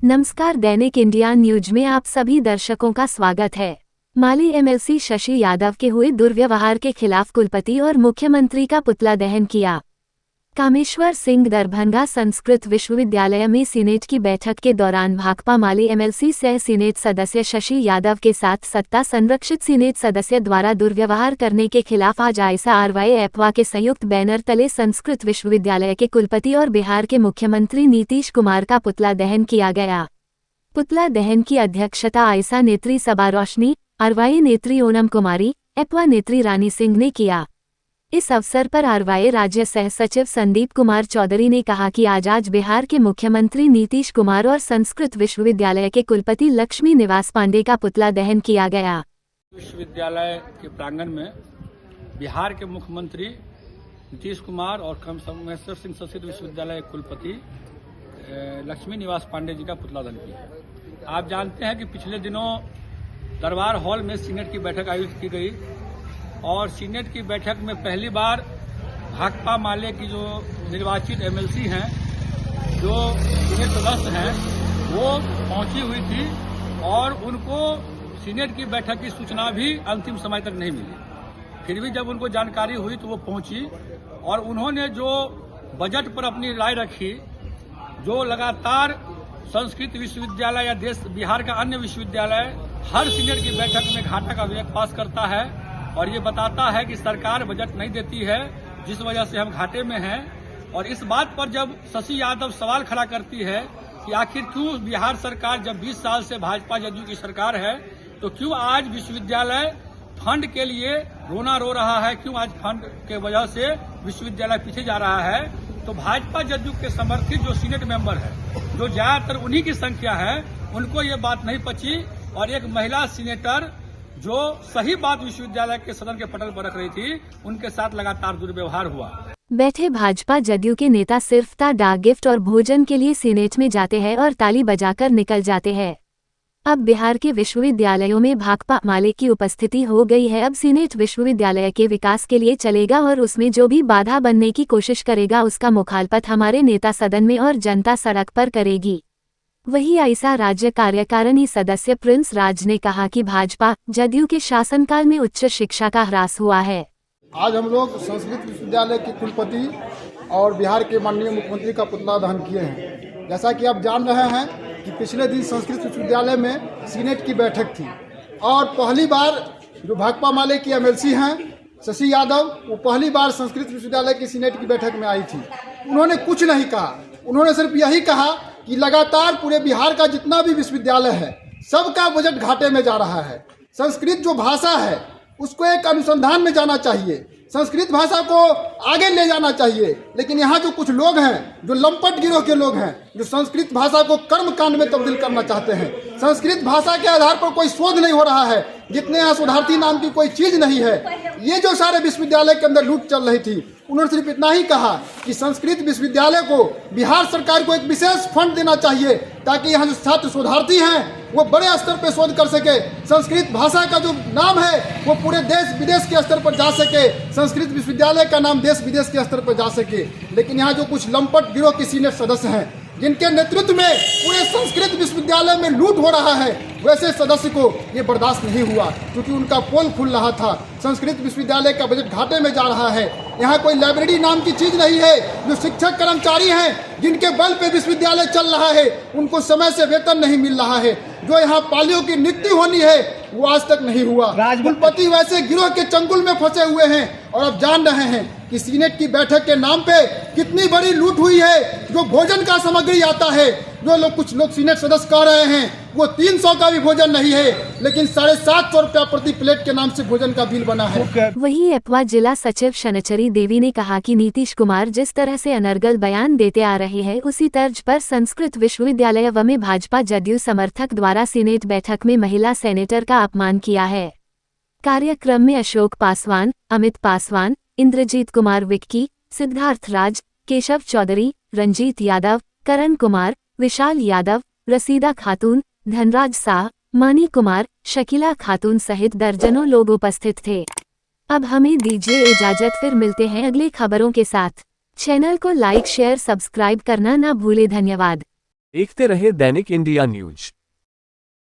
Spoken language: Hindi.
नमस्कार, दैनिक इंडिया न्यूज में आप सभी दर्शकों का स्वागत है। माली एमएलसी शशि यादव के हुए दुर्व्यवहार के खिलाफ कुलपति और मुख्यमंत्री का पुतला दहन किया। कामेश्वर सिंह दरभंगा संस्कृत विश्वविद्यालय में सीनेट की बैठक के दौरान भाकपा माली एमएलसी सह सीनेट सदस्य शशि यादव के साथ सत्ता संरक्षित सीनेट सदस्य द्वारा दुर्व्यवहार करने के खिलाफ आज आईएसआरवाई एपवा के संयुक्त बैनर तले संस्कृत विश्वविद्यालय के कुलपति और बिहार के मुख्यमंत्री नीतीश कुमार का पुतला दहन किया गया। पुतला दहन की अध्यक्षता आईसा नेत्री सबा रोशनी, आरवाई नेत्री ओनम कुमारी, एपवा नेत्री रानी सिंह ने किया। इस अवसर पर आरवाई राज्य सह सचिव संदीप कुमार चौधरी ने कहा कि आज बिहार के मुख्यमंत्री नीतीश कुमार और संस्कृत विश्वविद्यालय के कुलपति लक्ष्मी निवास पांडे का पुतला दहन किया गया। विश्वविद्यालय के प्रांगण में बिहार के मुख्यमंत्री नीतीश कुमार और कामेश्वर सिंह संस्कृत विश्वविद्यालय के कुलपति लक्ष्मी निवास पांडे जी का पुतला दहन किया। आप जानते हैं कि पिछले दिनों दरबार हॉल में सीनेट की बैठक आयोजित की गई और सीनेट की बैठक में पहली बार भाकपा माले की जो निर्वाचित एमएलसी हैं, जो सीनेट सदस्य हैं, वो पहुंची हुई थी और उनको सीनेट की बैठक की सूचना भी अंतिम समय तक नहीं मिली। फिर भी जब उनको जानकारी हुई तो वो पहुंची और उन्होंने जो बजट पर अपनी राय रखी, जो लगातार संस्कृत विश्वविद्यालय या देश बिहार का अन्य विश्वविद्यालय हर सीनेट की बैठक में घाटा का विवेक पास करता है और ये बताता है कि सरकार बजट नहीं देती है, जिस वजह से हम घाटे में हैं। और इस बात पर जब शशि यादव सवाल खड़ा करती है कि आखिर क्यों बिहार सरकार, जब 20 साल से भाजपा जदयू की सरकार है, तो क्यों आज विश्वविद्यालय फंड के लिए रोना रो रहा है, क्यों आज फंड के वजह से विश्वविद्यालय पीछे जा रहा है, तो भाजपा जदयू के समर्थित जो सीनेट मेंबर है, जो ज्यादातर उन्हीं की संख्या है, उनको ये बात नहीं पची और एक महिला सीनेटर जो सही बात विश्वविद्यालय के सदन के पटल पर रख रही थी, उनके साथ लगातार दुर्व्यवहार हुआ। बैठे भाजपा जदयू के नेता सिर्फ डाक गिफ्ट और भोजन के लिए सीनेट में जाते हैं और ताली बजाकर निकल जाते हैं। अब बिहार के विश्वविद्यालयों में भाकपा माले की उपस्थिति हो गई है। अब सीनेट विश्वविद्यालय के विकास के लिए चलेगा और उसमें जो भी बाधा बनने की कोशिश करेगा उसका मुखालफत हमारे नेता सदन में और जनता सड़क पर करेगी। वहीं आईसा राज्य कार्यकारिणी सदस्य प्रिंस राज ने कहा कि भाजपा जदयू के शासनकाल में उच्च शिक्षा का ह्रास हुआ है। आज हम लोग संस्कृत विश्वविद्यालय के कुलपति और बिहार के माननीय मुख्यमंत्री का पुतला दहन किए हैं। जैसा कि आप जान रहे हैं कि पिछले दिन संस्कृत विश्वविद्यालय में सीनेट की बैठक थी और पहली बार जो भाकपा माले की एमएलसी हैं शशि यादव, वो पहली बार संस्कृत विश्वविद्यालय की सीनेट की बैठक में आई थी। उन्होंने कुछ नहीं कहा, उन्होंने सिर्फ यही कहा कि लगातार पूरे बिहार का जितना भी विश्वविद्यालय है, सबका बजट घाटे में जा रहा है। संस्कृत जो भाषा है उसको एक अनुसंधान में जाना चाहिए, संस्कृत भाषा को आगे ले जाना चाहिए। लेकिन यहाँ जो कुछ लोग हैं, जो लंपट गिरोह के लोग हैं, जो संस्कृत भाषा को कर्म कांड में तब्दील करना चाहते हैं, संस्कृत भाषा के आधार पर कोई शोध नहीं हो रहा है, जितने यहाँ शोधार्थी नाम की कोई चीज नहीं है। ये जो सारे विश्वविद्यालय के अंदर लूट चल रही थी, उन्होंने सिर्फ इतना ही कहा कि संस्कृत विश्वविद्यालय को बिहार सरकार को एक विशेष फंड देना चाहिए ताकि यहाँ जो छात्र शोधार्थी हैं वो बड़े स्तर पर शोध कर सके, संस्कृत भाषा का जो नाम है वो पूरे देश विदेश के स्तर पर जा सके, संस्कृत विश्वविद्यालय का नाम देश विदेश के स्तर पर जा सके। लेकिन यहाँ जो कुछ लंपट गिरोह के सीनेट सदस्य हैं, जिनके नेतृत्व में पूरे संस्कृत विश्वविद्यालय में लूट हो रहा है, वैसे सदस्य को ये बर्दाश्त नहीं हुआ क्योंकि उनका पोल खुल रहा था। संस्कृत विश्वविद्यालय का बजट घाटे में जा रहा है। यहाँ कोई लाइब्रेरी नाम की चीज नहीं है। जो शिक्षक कर्मचारी हैं, जिनके बल पे विश्वविद्यालय चल रहा है, उनको समय से वेतन नहीं मिल रहा है। जो यहाँ पालियों की नियुक्ति होनी है वो आज तक नहीं हुआ। कुलपति वैसे गिरोह के चंगुल में फंसे हुए हैं और अब जान रहे हैं कि सीनेट की बैठक के नाम पे कितनी बड़ी लूट हुई है। जो भोजन का सामग्री आता है, जो लोग कुछ लोग सीनेट सदस्य कह रहे हैं वो 300 का भी भोजन नहीं है, लेकिन 750 रुपया प्रति प्लेट के नाम से भोजन का बिल बना है। वहीं एपवा जिला सचिव शनचरी देवी ने कहा कि नीतीश कुमार जिस तरह से अनर्गल बयान देते आ रहे हैं, उसी तर्ज पर संस्कृत विश्वविद्यालय व में भाजपा जदयू समर्थक द्वारा सीनेट बैठक में महिला सेनेटर का अपमान किया है। कार्यक्रम में अशोक पासवान, अमित पासवान, इंद्रजीत कुमार विक्की, सिद्धार्थ राज, केशव चौधरी, रंजीत यादव, करण कुमार, विशाल यादव, रसीदा खातून, धनराज शाह, मानी कुमार, शकीला खातून सहित दर्जनों लोग उपस्थित थे। अब हमें दीजिए इजाजत, फिर मिलते हैं अगली खबरों के साथ। चैनल को लाइक शेयर सब्सक्राइब करना ना भूले। धन्यवाद। देखते रहे दैनिक इंडिया न्यूज।